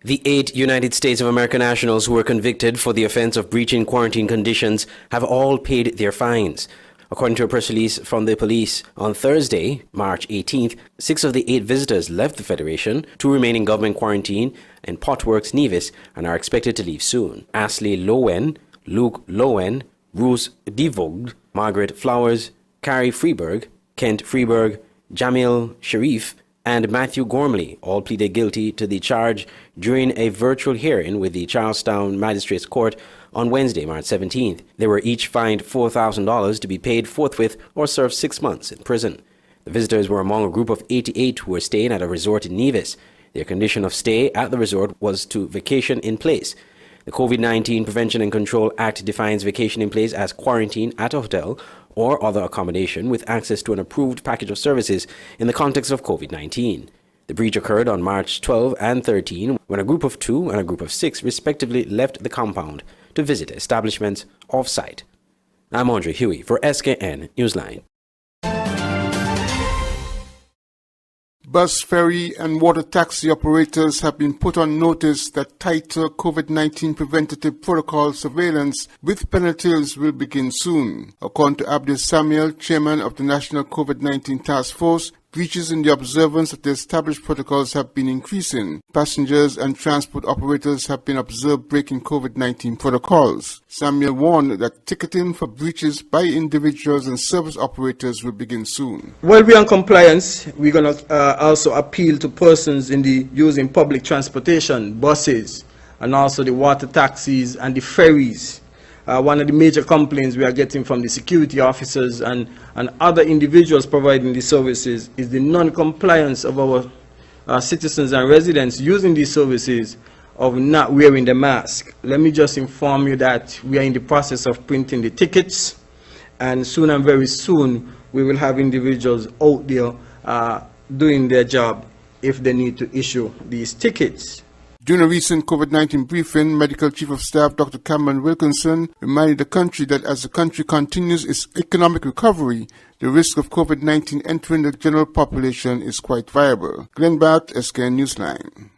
The 8 United States of America nationals who were convicted for the offense of breaching quarantine conditions have all paid their fines. According to a press release from the police, on Thursday, March 18th, 6 of the 8 visitors left the Federation, 2 remain in government quarantine in Potworks, Nevis, and are expected to leave soon. Ashley Lowen, Luke Lowen, Bruce Devoogd, Margaret Flowers, Carrie Freeberg, Kent Freeberg, Jamil Sharif, and Matthew Gormley all pleaded guilty to the charge during a virtual hearing with the Charlestown Magistrates Court on Wednesday, March 17th. They were each fined $4,000 to be paid forthwith or serve 6 months in prison. The visitors were among a group of 88 who were staying at a resort in Nevis. Their condition of stay at the resort was to vacation in place. The COVID-19 Prevention and Control Act defines vacation in place as quarantine at a hotel or other accommodation with access to an approved package of services in the context of COVID-19. The breach occurred on March 12 and 13 when a group of 2 and a group of 6 respectively left the compound to visit establishments off-site. I'm Andre Huey for SKN Newsline. Bus, ferry and water taxi operators have been put on notice that tighter COVID-19 preventative protocol surveillance with penalties will begin soon. According to Abdul Samuel, chairman of the National COVID-19 Task Force, breaches in the observance of the established protocols have been increasing. Passengers and transport operators have been observed breaking COVID-19 protocols. Samuel warned that ticketing for breaches by individuals and service operators will begin soon. While we are in compliance, we're going to also appeal to persons in the using public transportation, buses, and also the water taxis and the ferries. One of the major complaints we are getting from the security officers and other individuals providing the services is the non-compliance of our citizens and residents using these services of not wearing the mask. Let me just inform you that we are in the process of printing the tickets, and soon and very soon we will have individuals out there doing their job if they need to issue these tickets. During a recent COVID-19 briefing, Medical Chief of Staff Dr. Cameron Wilkinson reminded the country that as the country continues its economic recovery, the risk of COVID-19 entering the general population is quite viable. Glenn Barth, SKN Newsline.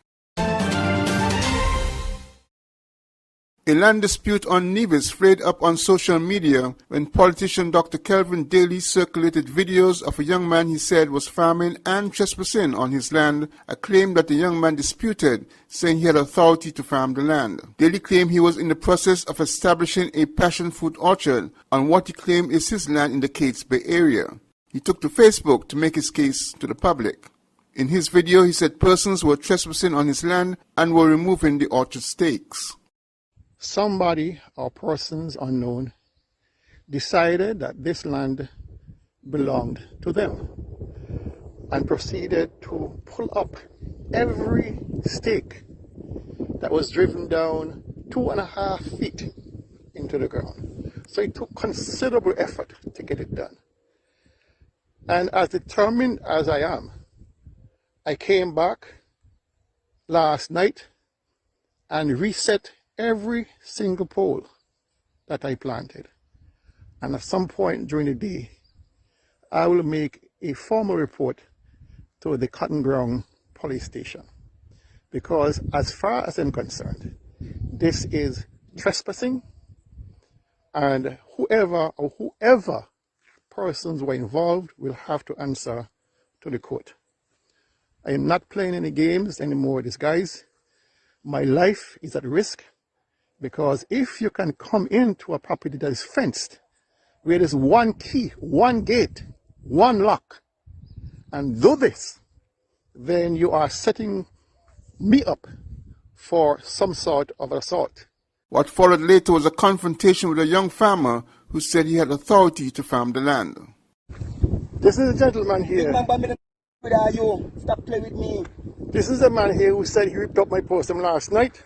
A land dispute on Nevis flared up on social media when politician Dr. Kelvin Daly circulated videos of a young man he said was farming and trespassing on his land, a claim that the young man disputed, saying he had authority to farm the land. Daly claimed he was in the process of establishing a passion fruit orchard on what he claimed is his land in the Kates Bay area. He took to Facebook to make his case to the public. In his video, he said persons were trespassing on his land and were removing the orchard stakes. Somebody or persons unknown decided that this land belonged to them and proceeded to pull up every stake that was driven down 2.5 feet into the ground. So it took considerable effort to get it done. And as determined as I am, I came back last night and reset every single pole that I planted. And at some point during the day, I will make a formal report to the Cotton Ground police station. Because as far as I'm concerned, this is trespassing, and whoever persons were involved will have to answer to the court. I am not playing any games anymore with these guys. My life is at risk. Because if you can come into a property that is fenced, where there's one key, one gate, one lock, and do this, then you are setting me up for some sort of assault. What followed later was a confrontation with a young farmer who said he had authority to farm the land. This is a gentleman here. Stop playing with me. This is a man here who said he ripped up my possum last night.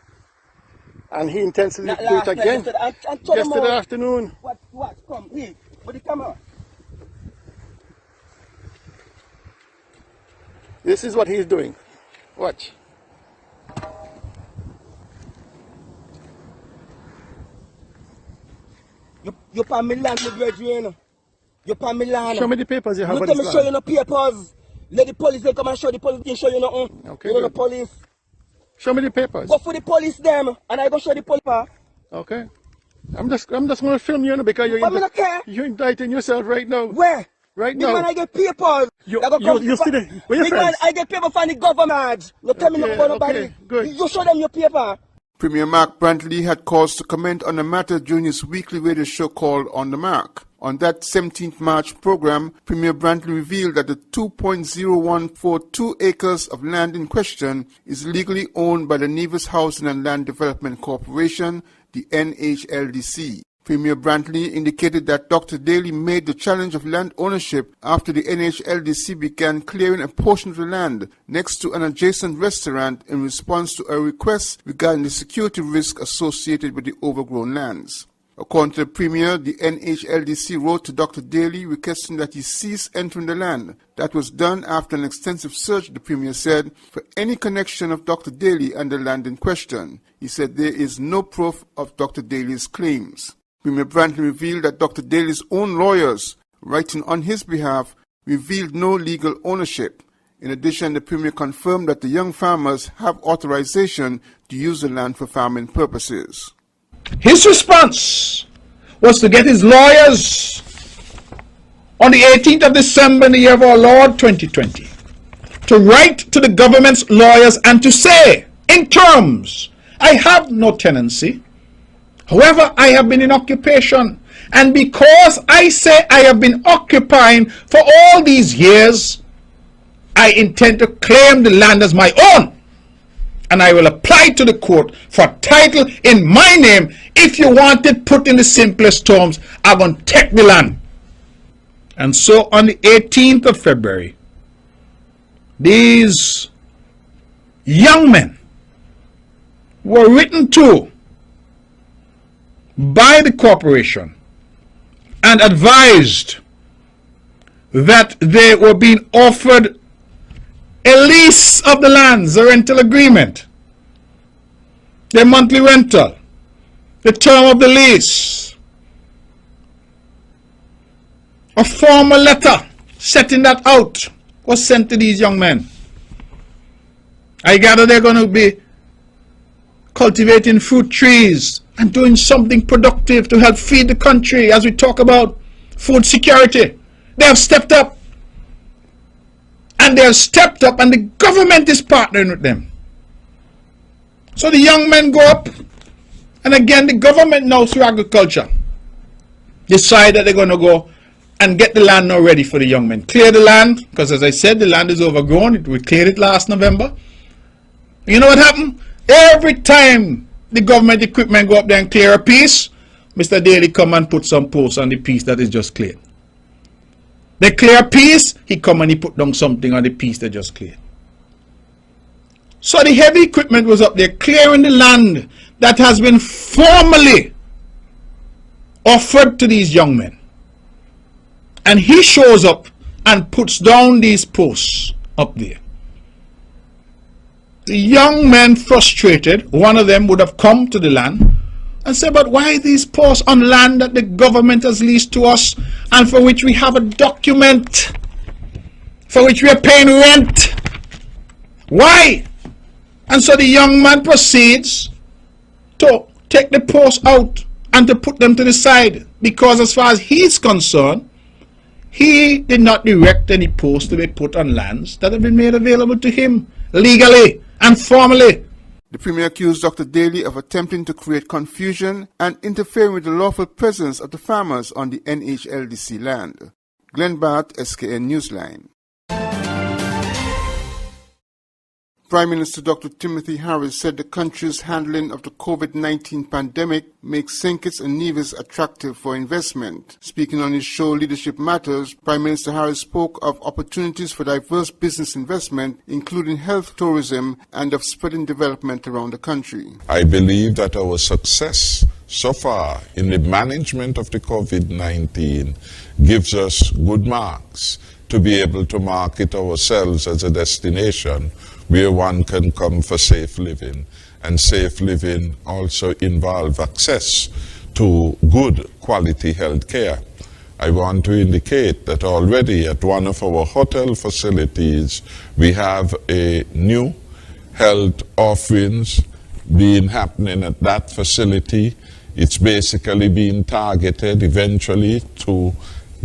And he intends to do it again yesterday afternoon. What? Come, here. But the camera. This is what he's doing. Watch. You pan me land, my brethren. You pan me land. Show me the papers you have on this land. Let me show you no papers. Let the police come and show the police. They show you nothing. Okay, you know good. the police. Show me the papers. Go for the police them, and I go show the police. Okay. I'm just gonna film you, because you're indicting yourself right now. Where? Right Big now. man, I get papers. You see the, where your Big friends? man, I get paper from the government. No tell me nothing about nobody. Okay, good. You show them your paper. Premier Mark Brantley had cause to comment on the matter during his weekly radio show called On the Mark. On that 17th March program, Premier Brantley revealed that the 2.0142 acres of land in question is legally owned by the Nevis Housing and Land Development Corporation, the NHLDC. Premier Brantley indicated that Dr. Daly made the challenge of land ownership after the NHLDC began clearing a portion of the land next to an adjacent restaurant in response to a request regarding the security risk associated with the overgrown lands. According to the Premier, the NHLDC wrote to Dr. Daly requesting that he cease entering the land. That was done after an extensive search, the Premier said, for any connection of Dr. Daly and the land in question. He said there is no proof of Dr. Daly's claims. Premier Brantley revealed that Dr. Daly's own lawyers, writing on his behalf, revealed no legal ownership. In addition, the Premier confirmed that the young farmers have authorization to use the land for farming purposes. His response was to get his lawyers on the 18th of December in the year of our Lord 2020 to write to the government's lawyers and to say, in terms, I have no tenancy. However, I have been in occupation, and because I say I have been occupying for all these years, I intend to claim the land as my own, and I will apply to the court for title in my name. If you want it put in the simplest terms, I'm going to take the land. And so on the 18th of February, these young men were written to by the corporation and advised that they were being offered a lease of the lands, a rental agreement, their monthly rental, the term of the lease, a formal letter setting that out was sent to these young men. I gather they're going to be cultivating fruit trees and doing something productive to help feed the country as we talk about food security. They have stepped up. And they have stepped up, and the government is partnering with them. So the young men go up, and again the government now through agriculture decide that they're going to go and get the land now ready for the young men. Clear the land, because as I said, the land is overgrown. We cleared it last November. You know what happened? Every time the government equipment go up there and clear a piece, Mr. Daly come and put some posts on the piece that is just cleared. They clear a piece, he come and he put down something on the piece they just cleared. So the heavy equipment was up there clearing the land that has been formally offered to these young men. And he shows up and puts down these posts up there. The young men, frustrated, one of them would have come to the land and said, but why these posts on land that the government has leased to us and for which we have a document, for which we are paying rent? Why? And so the young man proceeds to take the posts out and to put them to the side, because as far as he's concerned, he did not direct any posts to be put on lands that have been made available to him legally and formally. The Premier accused Dr. Daly of attempting to create confusion and interfering with the lawful presence of the farmers on the NHLDC land. Glenn Barth, SKN Newsline. Prime Minister Dr. Timothy Harris said the country's handling of the COVID-19 pandemic makes St. Kitts and Nevis attractive for investment. Speaking on his show Leadership Matters, Prime Minister Harris spoke of opportunities for diverse business investment, including health tourism, and of spreading development around the country. I believe that our success so far in the management of the COVID-19 gives us good marks to be able to market ourselves as a destination where one can come for safe living, and safe living also involves access to good quality health care. I want to indicate that already at one of our hotel facilities we have a new health offerings being happening at that facility. It's basically being targeted eventually to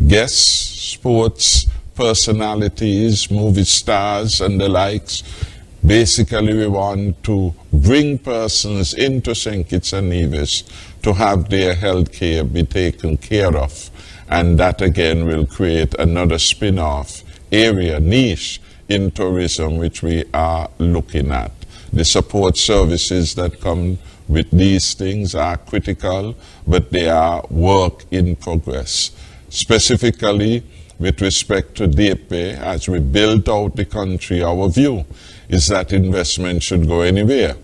guests, sports personalities, movie stars and the likes. Basically, we want to bring persons into St. Kitts and Nevis to have their health care be taken care of. And that again will create another spin-off area, niche in tourism, which we are looking at. The support services that come with these things are critical, but they are work in progress. Specifically, with respect to DAPE, as we build out the country, our view is that investment should go anywhere.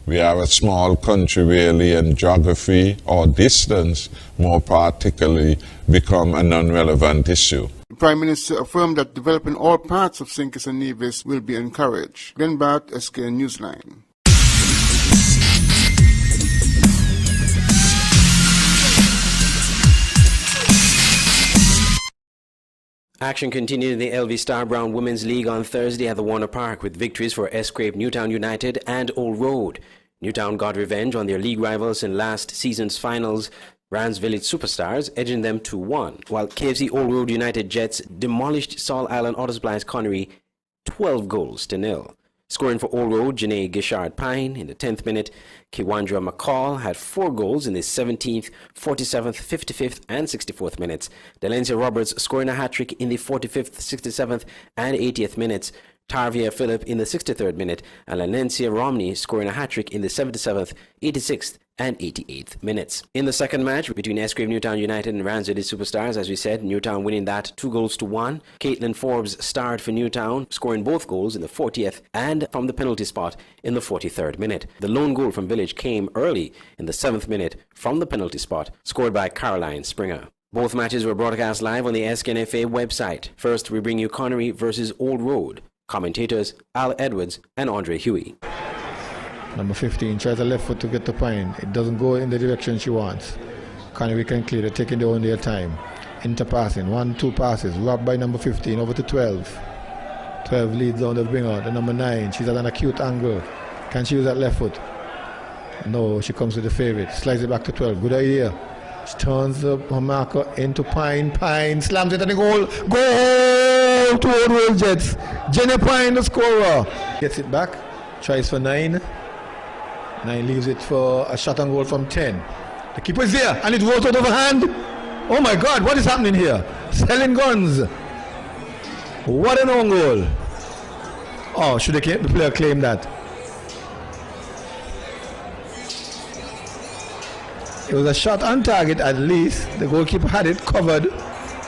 We are a small country really, and geography or distance more particularly become a non-relevant issue. The Prime Minister affirmed that developing all parts of St. Kitts and Nevis will be encouraged. Glenn Bart, SKN Newsline. Action continued in the LV Star Brown Women's League on Thursday at the Warner Park with victories for Escrape Newtown United and Old Road. Newtown got revenge on their league rivals in last season's finals, Rand's Village Superstars, edging them 2-1, while KFC Old Road United Jets demolished Saul Island Auto Supply's Connery 12-0. Scoring for Old Road, Janae Gishard Pine in the 10th minute. Kiwandra McCall had 4 goals in the 17th, 47th, 55th, and 64th minutes. Delencia Roberts scoring a hat-trick in the 45th, 67th, and 80th minutes. Tarvia Phillip in the 63rd minute, and Lanencia Romney scoring a hat-trick in the 77th, 86th, and 88th minutes. In the second match between Escrape Newtown United and Rand's Village Superstars, as we said, Newtown winning that 2-1. Caitlin Forbes starred for Newtown, scoring both goals in the 40th and from the penalty spot in the 43rd minute. The lone goal from Village came early in the 7th minute from the penalty spot, scored by Caroline Springer. Both matches were broadcast live on the SKNFA website. First, we bring you Connery versus Old Road. Commentators Al Edwards and Andre Huey. Number 15 tries a left foot to get to Pine. It doesn't go in the direction she wants. Connery can clear. They're taking their own their time. Interpassing. 1-2 passes. Robbed by number 15 over to 12. 12 leads down the bringer. The number 9. She's at an acute angle. Can she use that left foot? No, she comes to the favorite. Slides it back to 12. Good idea. She turns her marker into Pine. Pine slams it at the goal. Goal to Old Road Jets. Jenny Pine, the scorer. Gets it back. Tries for 9. 9 leaves it for a shot on goal from 10. The keeper is there, and it rolls out of her hand. Oh my God, what is happening here? Selling guns. What an own goal. Oh, should the player claim that? It was a shot on target at least. The goalkeeper had it covered,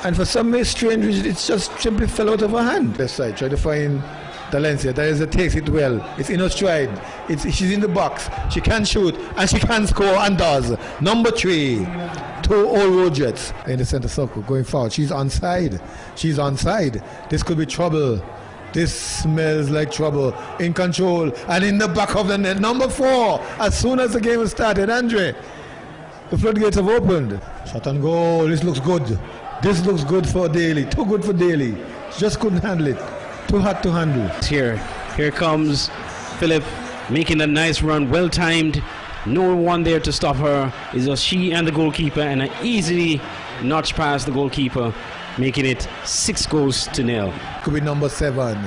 and for some strange reason, it just simply fell out of her hand. Left side, try to find Dalencia. Dalencia takes it well. It's in her stride. She's in the box. She can shoot, and she can score, and does. Number 3 to Old Road Jets in the center circle, going forward. She's onside. She's onside. This could be trouble. This smells like trouble. In control, and in the back of the net. Number 4, as soon as the game has started, Andre. The floodgates have opened. Shot on goal. This looks good. This looks good for Daly. Too good for Daly. She just couldn't handle it. Too hard to handle. Here comes Phillip making a nice run, well timed. No one there to stop her. It's just she and the goalkeeper, and easily notch past the goalkeeper, making it 6-0. Could be number 7.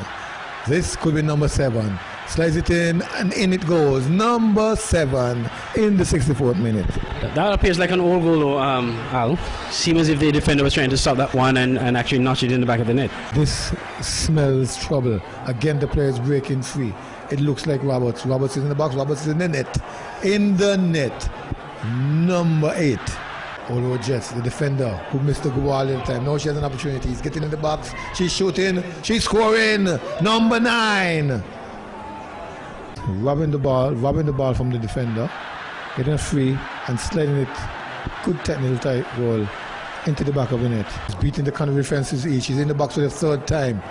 This could be number 7. Slides it in, and in it goes. Number 7 in the 64th minute. That appears like an old goal, Al. Seems as if the defender was trying to stop that one and actually notch it in the back of the net. This smells trouble. Again, the player is breaking free. It looks like Roberts. Roberts is in the box. Roberts is in the net. In the net. Number 8. Old Road Jets, the defender who missed the goal all the time. Now she has an opportunity. He's getting in the box. She's shooting. She's scoring. Number 9. Robbing the ball from the defender, getting a free and sliding it, good technical type goal, into the back of the net. He's beating the Connery fences each. He's in the box for the 3rd time.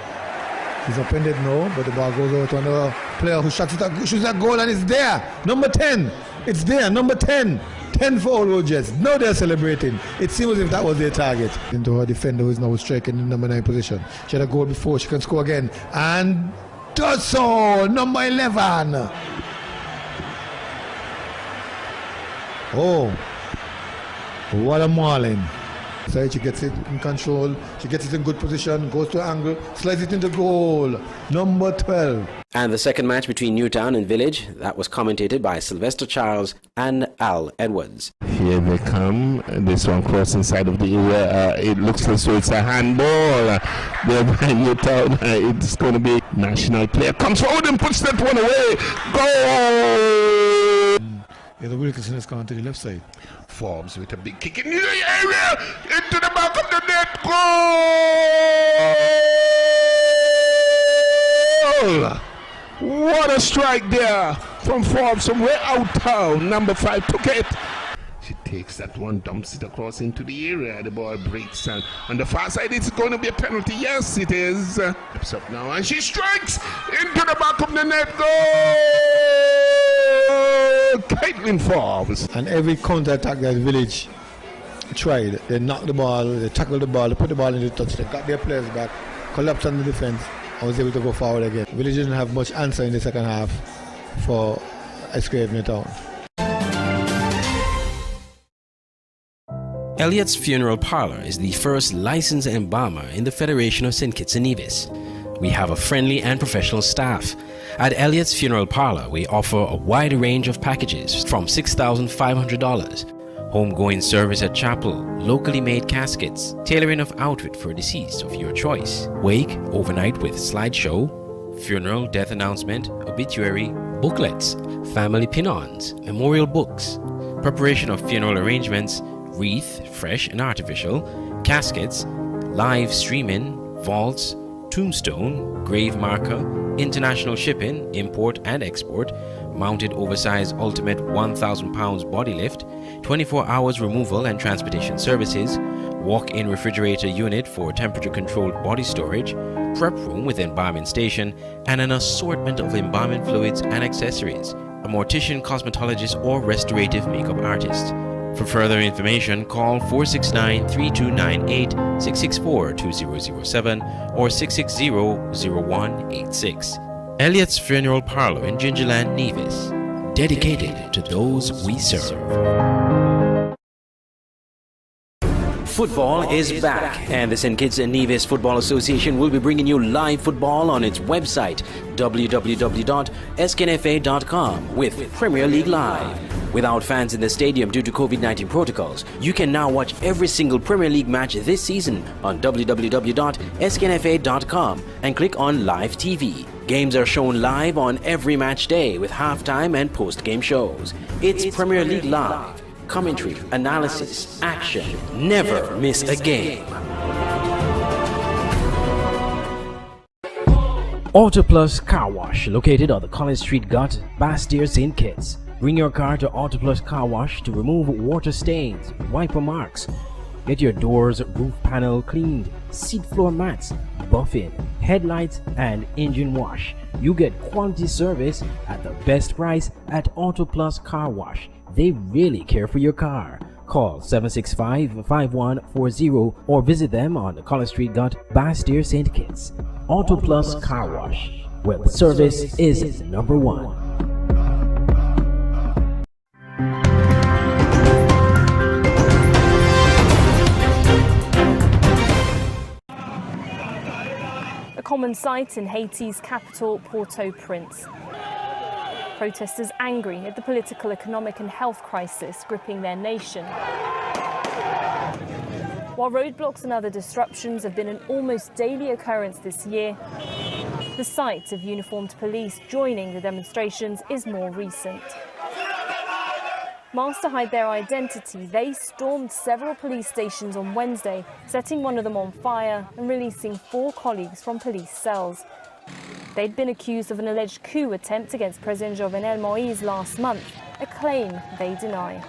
He's upended now, but the ball goes out to another player who shoots that goal, and it's there. Number 10. It's there. Number 10. 10 for Old Road Jets. Now they're celebrating. It seems as if that was their target. Into her defender who is now striking in number 9 position. She had a goal before. She can score again. And does so. Number 11. Oh, what a mauling. So she gets it in control, she gets it in good position, goes to angle, slides it into goal. Number 12. And the second match between Newtown and Village, that was commentated by Sylvester Charles and Al Edwards. Here they come. This one cross inside of the area. It looks as though it's a handball. There by Newtown. It's going to be national player. Comes forward and puts that one away. Goal! Yeah, the Wilkinson has gone to the left side. Forbes with a big kick in the area. Into the back of the net. Goal! What a strike there from Forbes from way out town. Number 5 took it. She takes that one, dumps it across into the area. The ball breaks and on the far side it's going to be a penalty. Yes, it is. Steps up now and she strikes into the back of the net. Goal! Caitlin Forbes. And every counter attack that Village tried, they knocked the ball, they tackled the ball, they put the ball in the touch, they got their players back, collapsed on the defense, and was able to go forward again. Village didn't have much answer in the second half for SKN Newtown. Elliott's Funeral Parlor is the first licensed embalmer in the Federation of St. Kitts and Nevis. We have a friendly and professional staff. At Elliott's Funeral Parlor, we offer a wide range of packages from $6,500, homegoing service at chapel, locally made caskets, tailoring of outfit for deceased of your choice, wake, overnight with slideshow, funeral, death announcement, obituary, booklets, family pin-ons, memorial books, preparation of funeral arrangements, wreath, fresh and artificial, caskets, live streaming, vaults, tombstone, grave marker, international shipping, import and export, mounted oversized ultimate 1,000 pounds body lift, 24 hours removal and transportation services, walk-in refrigerator unit for temperature controlled body storage, prep room with embalming station, and an assortment of embalming fluids and accessories, a mortician, cosmetologist or restorative makeup artist. For further information, call 469-3298, 664-2007, or 660-0186. Elliott's Funeral Parlor in Gingerland, Nevis. Dedicated to those we serve. Football is back, and the St. Kitts and Nevis Football Association will be bringing you live football on its website, www.sknfa.com, with Premier League Live. Without fans in the stadium due to COVID-19 protocols, you can now watch every single Premier League match this season on www.sknfa.com and click on Live TV. Games are shown live on every match day with halftime and post-game shows. It's Premier League Live. Commentary, analysis, action. Never miss a game. Auto Plus Car Wash, located on the College Street Gut, Bastyr, St. Kitts. Bring your car to Auto Plus Car Wash to remove water stains, wiper marks. Get your doors, roof panel cleaned, seat floor mats, buffing, headlights, and engine wash. You get quality service at the best price at Auto Plus Car Wash. They really care for your car. Call 765-5140 or visit them on the College Street Gut, Bastyr, St. Kitts. Auto Plus Car Wash, where the service is number one. A common sight in Haiti's capital, Port-au-Prince. Protesters angry at the political, economic and health crisis gripping their nation. While roadblocks and other disruptions have been an almost daily occurrence this year, the sight of uniformed police joining the demonstrations is more recent. Masked to hide their identity, they stormed several police stations on Wednesday, setting one of them on fire and releasing 4 colleagues from police cells. They'd been accused of an alleged coup attempt against President Jovenel Moïse last month, a claim they deny.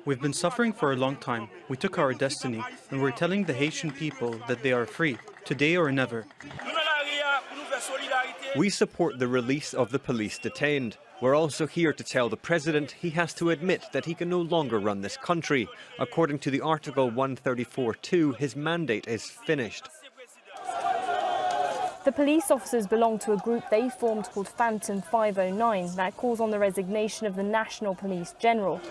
We've been suffering for a long time. We took our destiny, and we're telling the Haitian people that they are free, today or never. We support the release of the police detained. We're also here to tell the president he has to admit that he can no longer run this country. According to the Article 134.2, his mandate is finished. The police officers belong to a group they formed called Phantom 509 that calls on the resignation of the National Police General.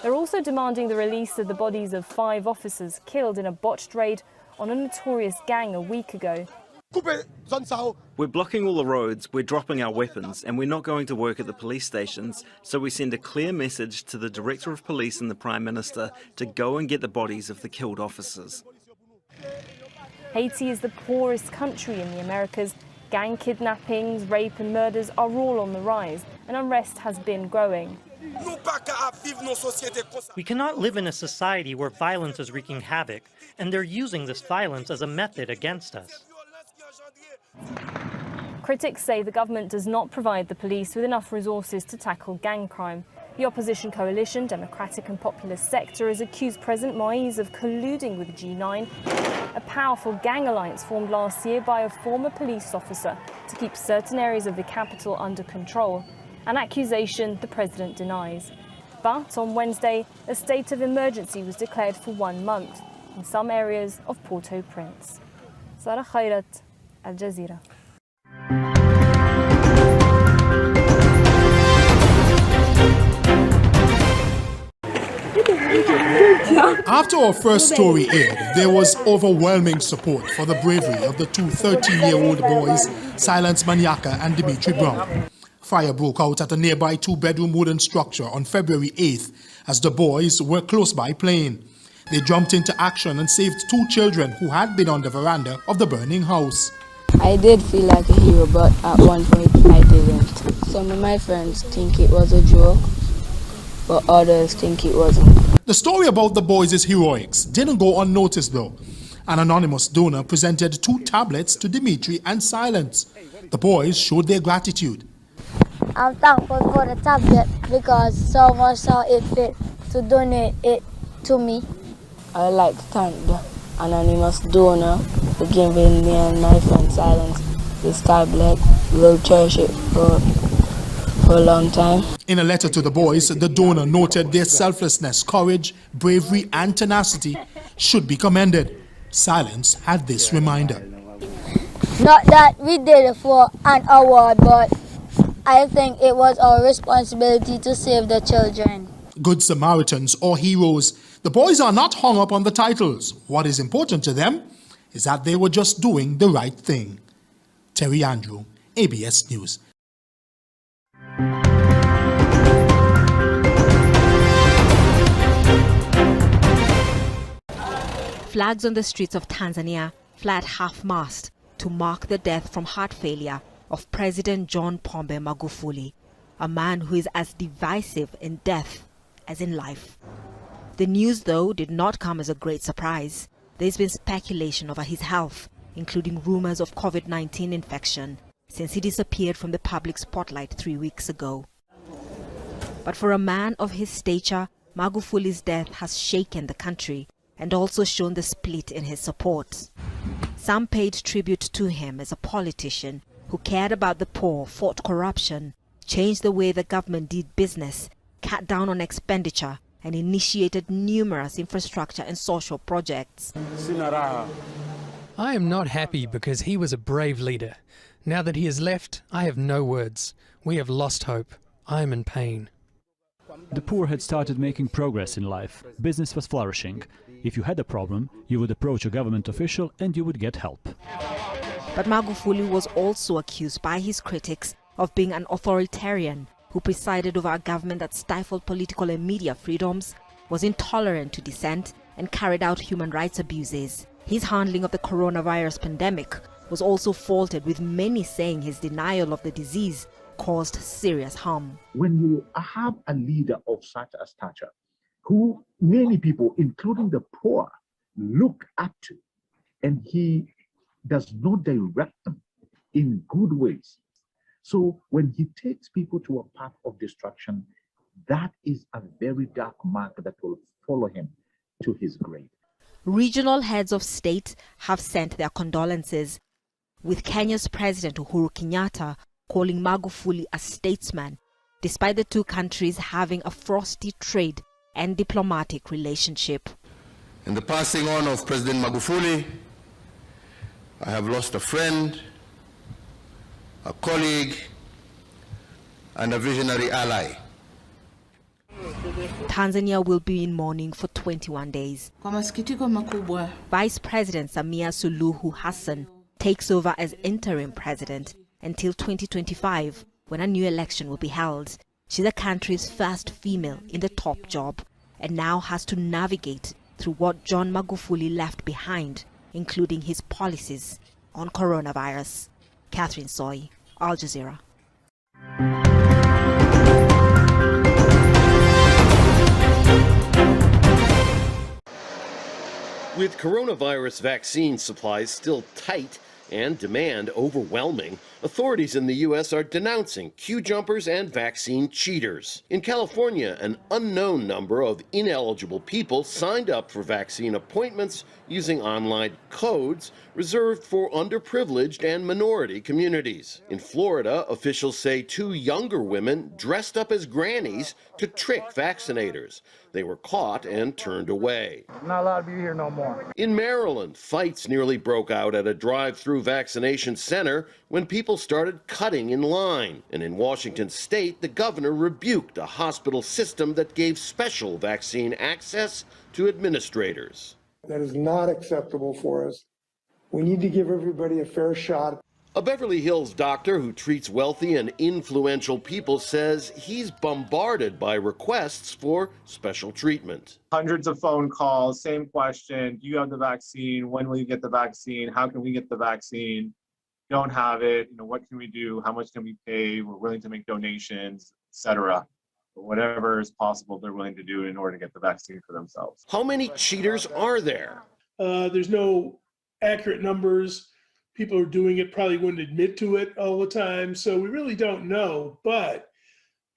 They're also demanding the release of the bodies of 5 officers killed in a botched raid on a notorious gang a week ago. We're blocking all the roads, we're dropping our weapons, and we're not going to work at the police stations, so we send a clear message to the Director of Police and the Prime Minister to go and get the bodies of the killed officers. Haiti is the poorest country in the Americas. Gang kidnappings, rape and murders are all on the rise, and unrest has been growing. We cannot live in a society where violence is wreaking havoc, and they're using this violence as a method against us. Critics say the government does not provide the police with enough resources to tackle gang crime. The opposition coalition, Democratic and Populist Sector, has accused President Moïse of colluding with G9, a powerful gang alliance formed last year by a former police officer to keep certain areas of the capital under control, an accusation the president denies. But on Wednesday, a state of emergency was declared for 1 month in some areas of Port-au-Prince. Sarah Khairat, Al Jazeera. After our first story aired, there was overwhelming support for the bravery of the 2 13-year-old boys, Silence Maniaka and Dimitri Brown. Fire broke out at a nearby 2-bedroom wooden structure on February 8th as the boys were close by playing. They jumped into action and saved 2 children who had been on the veranda of the burning house. I did feel like a hero, but at one point I didn't. Some of my friends think it was a joke, but others think it wasn't. The story about the boys' heroics didn't go unnoticed though. An anonymous donor presented 2 tablets to Dimitri and Silence. The boys showed their gratitude. I'm thankful for the tablet because someone saw it fit to donate it to me. I'd like to thank the anonymous donor for giving me and my friend Silence this tablet. We'll cherish it for a long time. In a letter to the boys, the donor noted their selflessness, courage, bravery and tenacity should be commended. Silence had this reminder. Not that we did it for an award, but I think it was our responsibility to save the children. Good Samaritans or heroes, the boys are not hung up on the titles. What is important to them is that they were just doing the right thing. Terry Andrew, ABS News. Flags on the streets of Tanzania fly at half-mast to mark the death from heart failure of President John Pombe Magufuli, a man who is as divisive in death as in life. The news, though, did not come as a great surprise. There's been speculation over his health, including rumors of COVID-19 infection, since he disappeared from the public spotlight 3 weeks ago. But for a man of his stature, Magufuli's death has shaken the country and also shown the split in his support. Some paid tribute to him as a politician who cared about the poor, fought corruption, changed the way the government did business, cut down on expenditure, and initiated numerous infrastructure and social projects. I am not happy because he was a brave leader. Now that he has left, I have no words. We have lost hope. I am in pain. The poor had started making progress in life. Business was flourishing. If you had a problem, you would approach a government official and you would get help. But Magufuli was also accused by his critics of being an authoritarian who presided over a government that stifled political and media freedoms, was intolerant to dissent, and carried out human rights abuses. His handling of the coronavirus pandemic was also faulted, with many saying his denial of the disease caused serious harm. When you have a leader of such a stature, who many people, including the poor, look up to, and he does not direct them in good ways. So when he takes people to a path of destruction, that is a very dark mark that will follow him to his grave. Regional heads of state have sent their condolences, with Kenya's President Uhuru Kenyatta calling Magufuli a statesman, despite the two countries having a frosty trade and diplomatic relationship. In the passing on of President Magufuli, I have lost a friend, a colleague, and a visionary ally. Tanzania will be in mourning for 21 days. Vice President Samia Suluhu Hassan takes over as interim president until 2025, when a new election will be held. She's the country's first female in the top job and now has to navigate through what John Magufuli left behind, including his policies on coronavirus. Catherine Soy, Al Jazeera. With coronavirus vaccine supplies still tight and demand overwhelming, authorities in the U.S. are denouncing queue jumpers and vaccine cheaters. In California, an unknown number of ineligible people signed up for vaccine appointments using online codes reserved for underprivileged and minority communities. In Florida, officials say 2 younger women dressed up as grannies to trick vaccinators. They were caught and turned away. I'm not allowed to be here no more. In Maryland, fights nearly broke out at a drive-through vaccination center when people started cutting in line. And in Washington state, the governor rebuked a hospital system that gave special vaccine access to administrators. That is not acceptable for us. We need to give everybody a fair shot. A Beverly Hills doctor who treats wealthy and influential people says he's bombarded by requests for special treatment. Hundreds of phone calls, same question. Do you have the vaccine? When will you get the vaccine? How can we get the vaccine? Don't have it. What can we do? How much can we pay? We're willing to make donations, etc. But whatever is possible, they're willing to do in order to get the vaccine for themselves. How many cheaters are there? There's no accurate numbers. People are doing it, probably wouldn't admit to it all the time. So we really don't know, but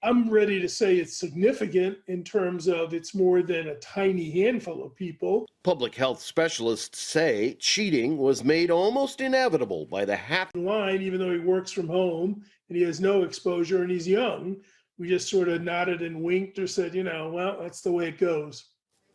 I'm ready to say it's significant in terms of it's more than a tiny handful of people. Public health specialists say cheating was made almost inevitable by the line, even though he works from home and he has no exposure and he's young. We just sort of nodded and winked or said, well, that's the way it goes.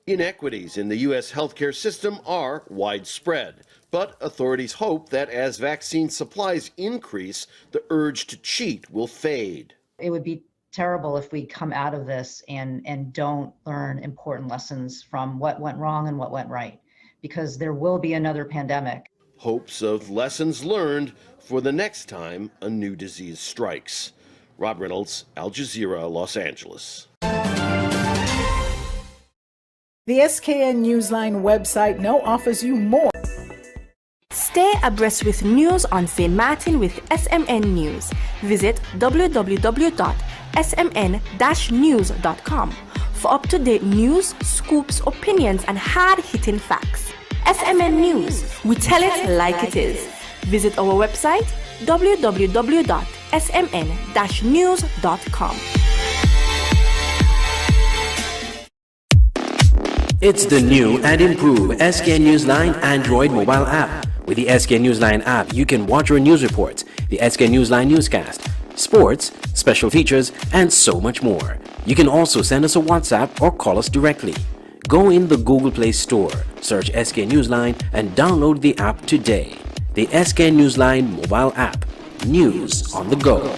Inequities in the U.S. healthcare system are widespread, but authorities hope that as vaccine supplies increase, the urge to cheat will fade. It would be terrible if we come out of this and don't learn important lessons from what went wrong and what went right, because there will be another pandemic. Hopes of lessons learned for the next time a new disease strikes. Rob Reynolds, Al Jazeera, Los Angeles. The SKN Newsline website now offers you more. Stay abreast with news on St. Martin with SMN News. Visit www.smn-news.com for up-to-date news, scoops, opinions, and hard-hitting facts. SMN News, we tell it like it is. Visit our website www.smn-news.com. It's the new and improved SKN Newsline Android mobile app. With the SKN Newsline app, you can watch your news reports, the SKN Newsline newscast, sports, special features, and so much more. You can also send us a WhatsApp or call us directly. Go in the Google Play Store, search SKN Newsline, and download the app today. The SKN Newsline mobile app. News on the go.